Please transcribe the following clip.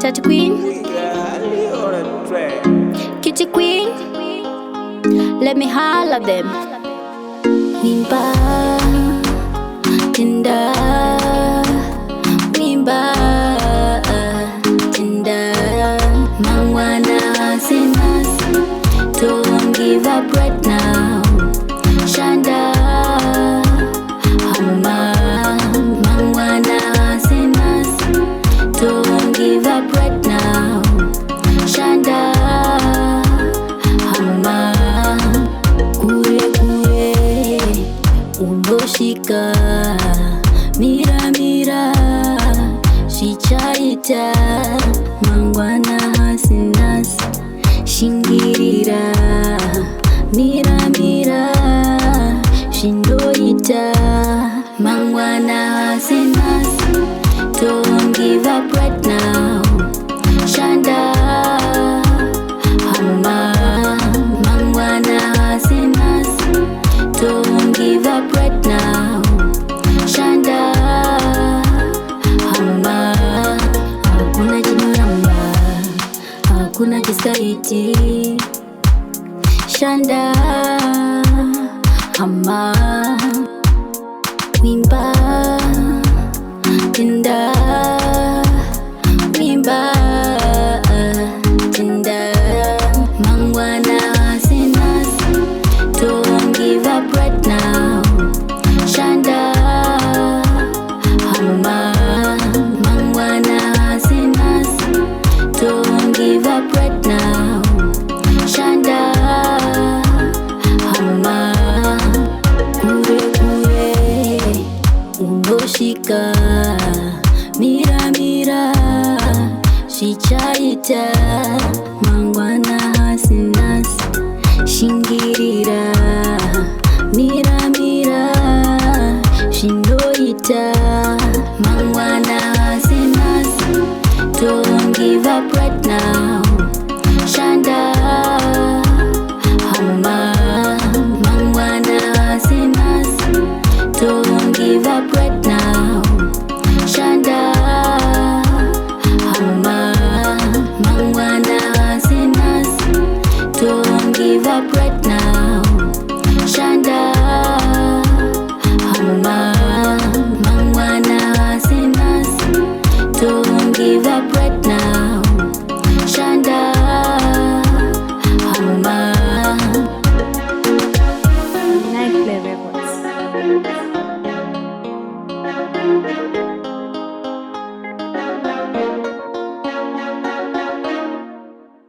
Tati Queen, Kitty Queen, let me holla them. Wimba, tinda, wimba, tinda. Mangwana sinas, don't give up right now. Shanda, hama. Mangwana sinas, don't give up right now. Shanda, hama. Kure kure, uloshika. Mira mira, shichaita. Mangwana sinas, shingirira. Mira mira, shindoita. Mangwana sinas, don't give up right now. Shanda, hama. Mangwana sinas, don't give up right now. Shanda, hama. Hakuna jinamba, hakuna kisaiti. Shanda, hama. Wimba, tinda, wimba, tinda. Mangwana sinas, don't give up right now. Shanda, hama. Mangwana sinas, don't give up right now. Shanda, hama. Kure kure, uloshika. Mira mira, shichaita. Mangwana sinas, shingirira. Mira mira, shindoita. Mangwana sinas, don't give up right now. Shanda, hama. Mangwana sinas, don't give up right now. Shanda, hama. Mangwana sinas, don't give up right now. Shanda, hama. Mangwana sinas, don't give up right now.